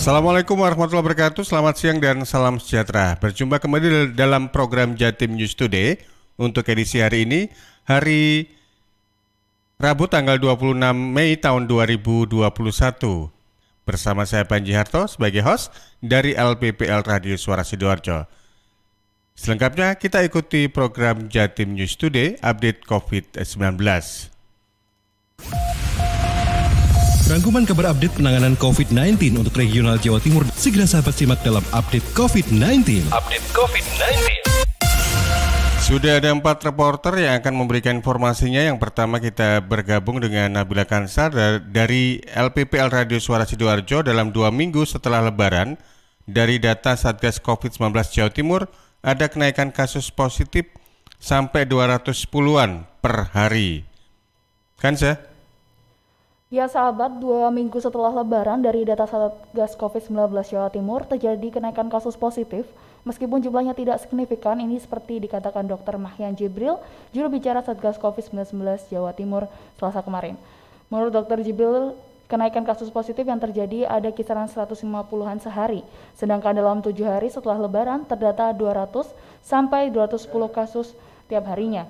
Assalamualaikum warahmatullahi wabarakatuh. Selamat siang dan salam sejahtera. Berjumpa kembali dalam program Jatim News Today. Untuk edisi hari ini, hari Rabu tanggal 26 Mei tahun 2021. Bersama saya Panji Harto sebagai host dari LPPL Radio Suara Sidoarjo. Selengkapnya kita ikuti program Jatim News Today update COVID-19. Rangkuman kabar update penanganan COVID-19 untuk regional Jawa Timur segera sahabat simak dalam update COVID-19. Sudah ada 4 reporter yang akan memberikan informasinya. Yang pertama kita bergabung dengan Nabila Kansar dari LPPL Radio Suara Sidoarjo. Dalam 2 minggu setelah Lebaran, dari data Satgas COVID-19 Jawa Timur, ada kenaikan kasus positif sampai 210-an per hari. Kansa? Ya sahabat, 2 minggu setelah Lebaran dari data Satgas COVID-19 Jawa Timur terjadi kenaikan kasus positif. Meskipun jumlahnya tidak signifikan, ini seperti dikatakan Dr. Mahyan Jibril, juru bicara Satgas COVID-19 Jawa Timur Selasa kemarin. Menurut Dr. Jibril, kenaikan kasus positif yang terjadi ada kisaran 150-an sehari. Sedangkan dalam 7 hari setelah Lebaran terdata 200 sampai 210 kasus tiap harinya.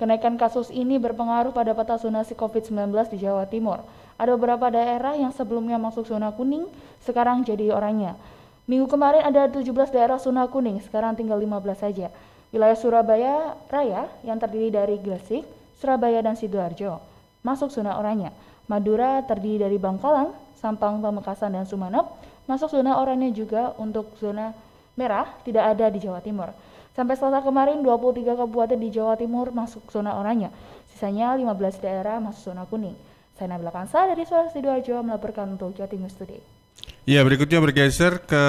Kenaikan kasus ini berpengaruh pada peta zonasi COVID-19 di Jawa Timur. Ada beberapa daerah yang sebelumnya masuk zona kuning, sekarang jadi oranye. Minggu kemarin ada 17 daerah zona kuning, sekarang tinggal 15 saja. Wilayah Surabaya Raya yang terdiri dari Gresik, Surabaya, dan Sidoarjo masuk zona oranye. Madura terdiri dari Bangkalan, Sampang, Pamekasan, dan Sumeneb masuk zona oranye juga. Untuk zona merah tidak ada di Jawa Timur. Sampai Selasa kemarin, 23 kabupaten di Jawa Timur masuk zona oranye. Sisanya 15 daerah masuk zona kuning. Saya Nabila Kansar dari Suara Sidoarjo melaporkan untuk Jatim News Today. Ya, berikutnya bergeser ke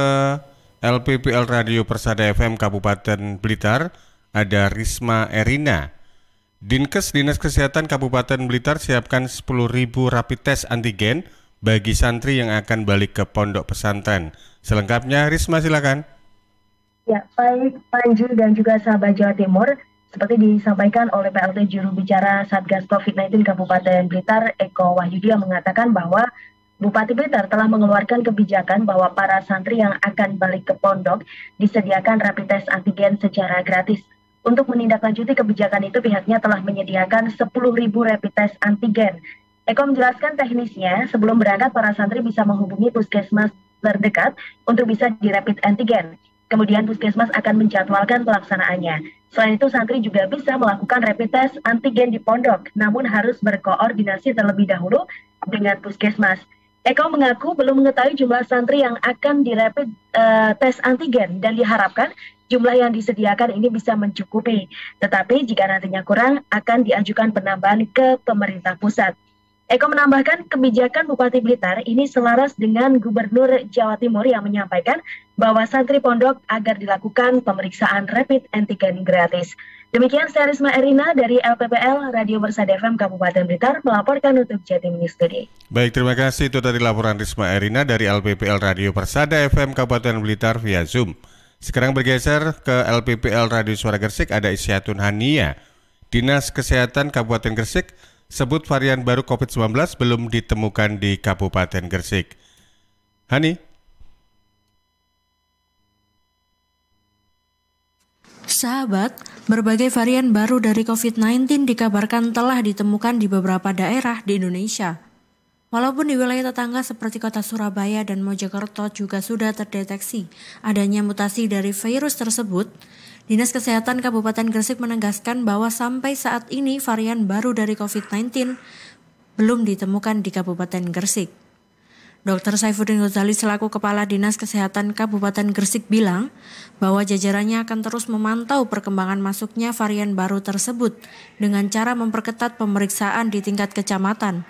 LPPL Radio Persada FM Kabupaten Blitar. Ada Risma Erina. Dinkes Dinas Kesehatan Kabupaten Blitar siapkan 10.000 rapid test antigen bagi santri yang akan balik ke pondok pesantren. Selengkapnya, Risma silakan. Ya, baik Panju dan juga sahabat Jawa Timur, seperti disampaikan oleh PLT juru bicara Satgas COVID-19 Kabupaten Blitar, Eko Wahyudi, mengatakan bahwa Bupati Blitar telah mengeluarkan kebijakan bahwa para santri yang akan balik ke pondok disediakan rapid test antigen secara gratis. Untuk menindaklanjuti kebijakan itu, pihaknya telah menyediakan 10.000 rapid test antigen. Eko menjelaskan teknisnya, sebelum berangkat para santri bisa menghubungi puskesmas terdekat untuk bisa dirapid antigen. Kemudian puskesmas akan menjadwalkan pelaksanaannya. Selain itu, santri juga bisa melakukan rapid test antigen di pondok, namun harus berkoordinasi terlebih dahulu dengan puskesmas. Eko mengaku belum mengetahui jumlah santri yang akan dirapid tes antigen dan diharapkan jumlah yang disediakan ini bisa mencukupi. Tetapi jika nantinya kurang, akan diajukan penambahan ke pemerintah pusat. Eko menambahkan kebijakan Bupati Blitar ini selaras dengan Gubernur Jawa Timur yang menyampaikan bahwa santri pondok agar dilakukan pemeriksaan rapid antigen gratis. Demikian saya Risma Erina dari LPPL Radio Persada FM Kabupaten Blitar melaporkan untuk Jatim News Today. Baik, terima kasih. Itu tadi laporan Risma Erina dari LPPL Radio Persada FM Kabupaten Blitar via Zoom. Sekarang bergeser ke LPPL Radio Suara Gresik, ada Isyatun Hania. Dinas Kesehatan Kabupaten Gresik sebut varian baru COVID-19 belum ditemukan di Kabupaten Gresik. Hani? Sahabat, berbagai varian baru dari COVID-19 dikabarkan telah ditemukan di beberapa daerah di Indonesia. Walaupun di wilayah tetangga seperti kota Surabaya dan Mojokerto juga sudah terdeteksi adanya mutasi dari virus tersebut, Dinas Kesehatan Kabupaten Gresik menegaskan bahwa sampai saat ini varian baru dari COVID-19 belum ditemukan di Kabupaten Gresik. Dr. Saifuddin Ghazali selaku Kepala Dinas Kesehatan Kabupaten Gresik bilang bahwa jajarannya akan terus memantau perkembangan masuknya varian baru tersebut dengan cara memperketat pemeriksaan di tingkat kecamatan.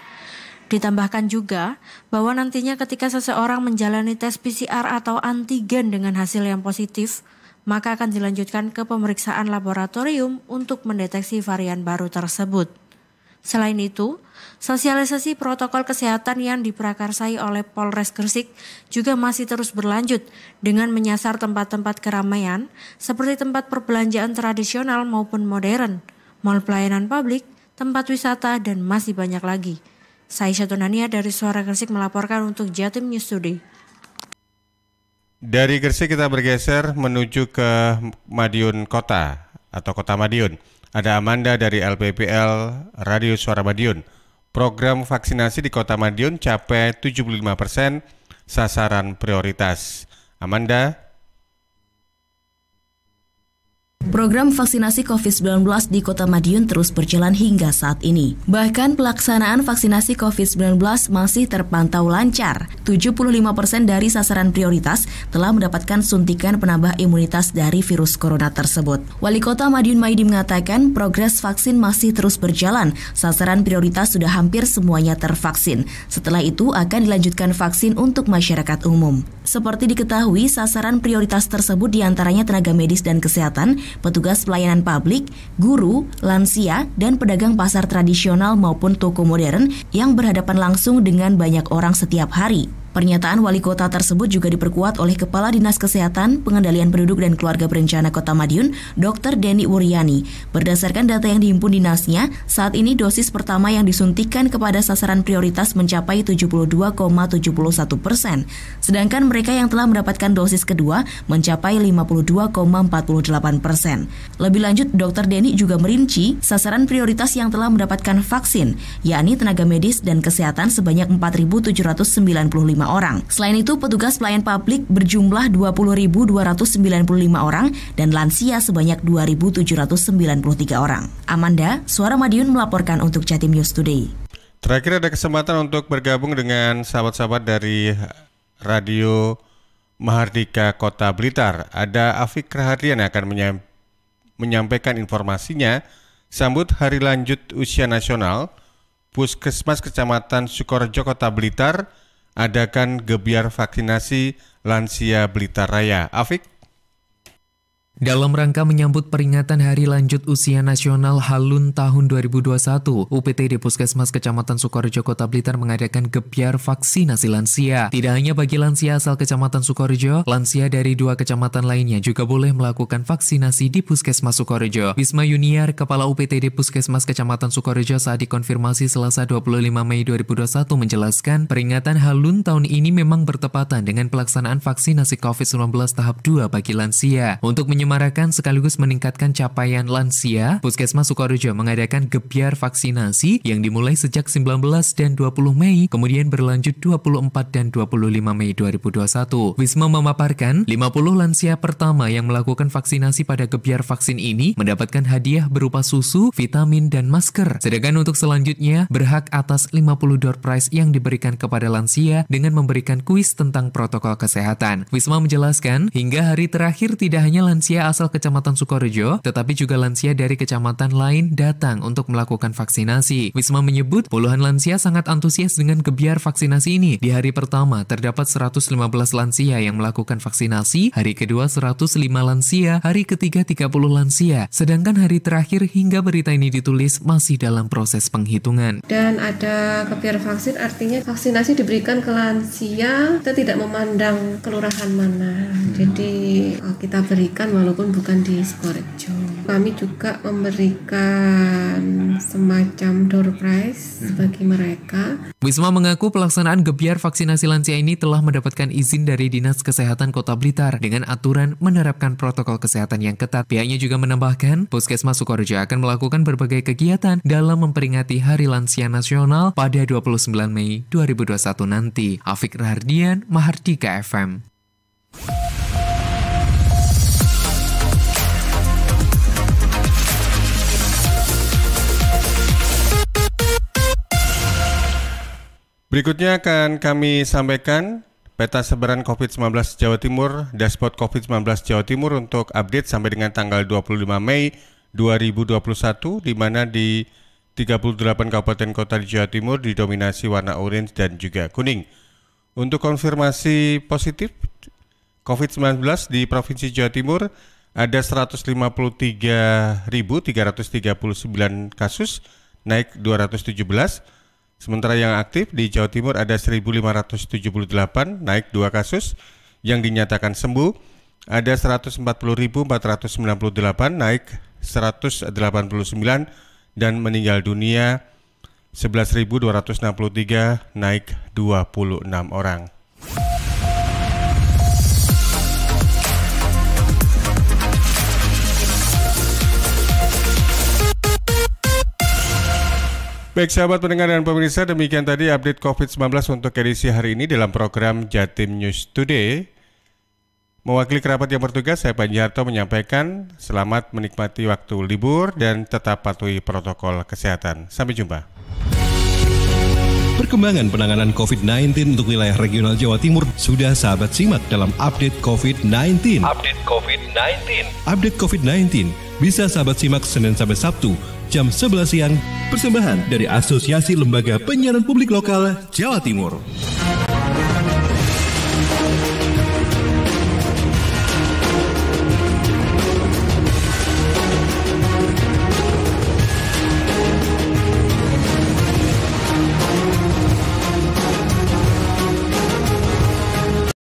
Ditambahkan juga bahwa nantinya ketika seseorang menjalani tes PCR atau antigen dengan hasil yang positif, maka akan dilanjutkan ke pemeriksaan laboratorium untuk mendeteksi varian baru tersebut. Selain itu, sosialisasi protokol kesehatan yang diprakarsai oleh Polres Gresik juga masih terus berlanjut dengan menyasar tempat-tempat keramaian seperti tempat perbelanjaan tradisional maupun modern, mal pelayanan publik, tempat wisata, dan masih banyak lagi. Saya Isyatun Hania dari Suara Gresik melaporkan untuk Jatim News Today. Dari Gresik kita bergeser menuju ke Madiun Kota atau Kota Madiun. Ada Amanda dari LPPL Radio Suara Madiun. Program vaksinasi di Kota Madiun capai 75% sasaran prioritas. Amanda. Program vaksinasi COVID-19 di Kota Madiun terus berjalan hingga saat ini. Bahkan pelaksanaan vaksinasi COVID-19 masih terpantau lancar. 75% dari sasaran prioritas telah mendapatkan suntikan penambah imunitas dari virus corona tersebut. Wali Kota Madiun Maidi mengatakan progres vaksin masih terus berjalan. Sasaran prioritas sudah hampir semuanya tervaksin. Setelah itu akan dilanjutkan vaksin untuk masyarakat umum. Seperti diketahui, sasaran prioritas tersebut diantaranya tenaga medis dan kesehatan, petugas pelayanan publik, guru, lansia, dan pedagang pasar tradisional maupun toko modern yang berhadapan langsung dengan banyak orang setiap hari. Pernyataan wali kota tersebut juga diperkuat oleh Kepala Dinas Kesehatan, Pengendalian Penduduk dan Keluarga Berencana Kota Madiun, Dr. Denny Wuryani. Berdasarkan data yang dihimpun dinasnya, saat ini dosis pertama yang disuntikan kepada sasaran prioritas mencapai 72,71%, sedangkan mereka yang telah mendapatkan dosis kedua mencapai 52,48%. Lebih lanjut, Dr. Denny juga merinci sasaran prioritas yang telah mendapatkan vaksin, yakni tenaga medis dan kesehatan sebanyak 4.795 orang. Selain itu, petugas pelayan publik berjumlah 20.295 orang dan lansia sebanyak 2.793 orang. Amanda, Suara Madiun melaporkan untuk Jatim News Today. Terakhir ada kesempatan untuk bergabung dengan sahabat-sahabat dari Radio Mahardika Kota Blitar. Ada Afik Rahardian yang akan menyampaikan informasinya sambut Hari Lanjut Usia Nasional. Puskesmas Kecamatan Sukorejo Kota Blitar adakan gebiar vaksinasi lansia Blitar Raya. Afik? Dalam rangka menyambut peringatan Hari Lanjut Usia Nasional Halun tahun 2021, UPTD Puskesmas Kecamatan Sukorejo Kota Blitar mengadakan gebiar vaksinasi lansia. Tidak hanya bagi lansia asal Kecamatan Sukorejo, lansia dari 2 kecamatan lainnya juga boleh melakukan vaksinasi di Puskesmas Sukorejo. Wisma Yuniar, Kepala UPTD Puskesmas Kecamatan Sukorejo saat dikonfirmasi Selasa 25 Mei 2021 menjelaskan, peringatan Halun tahun ini memang bertepatan dengan pelaksanaan vaksinasi COVID-19 tahap 2 bagi lansia. Untuk menyemarakan sekaligus meningkatkan capaian lansia, Puskesmas Sukorejo mengadakan gebiar vaksinasi yang dimulai sejak 19 dan 20 Mei, kemudian berlanjut 24 dan 25 Mei 2021. Wisma memaparkan, 50 lansia pertama yang melakukan vaksinasi pada gebiar vaksin ini mendapatkan hadiah berupa susu, vitamin, dan masker. Sedangkan untuk selanjutnya, berhak atas 50 door prize yang diberikan kepada lansia dengan memberikan kuis tentang protokol kesehatan. Wisma menjelaskan, hingga hari terakhir tidak hanya lansia asal Kecamatan Sukorejo, tetapi juga lansia dari kecamatan lain datang untuk melakukan vaksinasi. Wisma menyebut puluhan lansia sangat antusias dengan gebiar vaksinasi ini. Di hari pertama terdapat 115 lansia yang melakukan vaksinasi, hari kedua 105 lansia, hari ketiga 30 lansia. Sedangkan hari terakhir hingga berita ini ditulis masih dalam proses penghitungan. Dan ada gebiar vaksin, artinya vaksinasi diberikan ke lansia, kita tidak memandang kelurahan mana. Jadi kita berikan walaupun bukan di Sukorejo. Kami juga memberikan semacam door prize bagi mereka. Wisma mengaku pelaksanaan gebiar vaksinasi lansia ini telah mendapatkan izin dari Dinas Kesehatan Kota Blitar dengan aturan menerapkan protokol kesehatan yang ketat. Pihaknya juga menambahkan, Puskesmas Sukorejo akan melakukan berbagai kegiatan dalam memperingati Hari Lansia Nasional pada 29 Mei 2021 nanti. Afik Rahardian, Mahardika FM. Berikutnya akan kami sampaikan peta sebaran COVID-19 Jawa Timur, dashboard COVID-19 Jawa Timur untuk update sampai dengan tanggal 25 Mei 2021, di mana di 38 kabupaten kota di Jawa Timur didominasi warna orange dan juga kuning. Untuk konfirmasi positif COVID-19 di Provinsi Jawa Timur ada 153.339 kasus, naik 217. Sementara yang aktif di Jawa Timur ada 1.578, naik 2 kasus. Yang dinyatakan sembuh ada 140.498, naik 189, dan meninggal dunia 11.263, naik 26 orang. Baik sahabat pendengar dan pemirsa, demikian tadi update COVID-19 untuk edisi hari ini dalam program Jatim News Today. Mewakili kerabat yang bertugas, saya Panji Harto menyampaikan selamat menikmati waktu libur dan tetap patuhi protokol kesehatan. Sampai jumpa. Perkembangan penanganan COVID-19 untuk wilayah regional Jawa Timur sudah sahabat simak dalam update COVID-19. Update COVID-19 bisa sahabat simak Senin sampai Sabtu jam 11 siang. Persembahan dari Asosiasi Lembaga Penyiaran Publik Lokal Jawa Timur.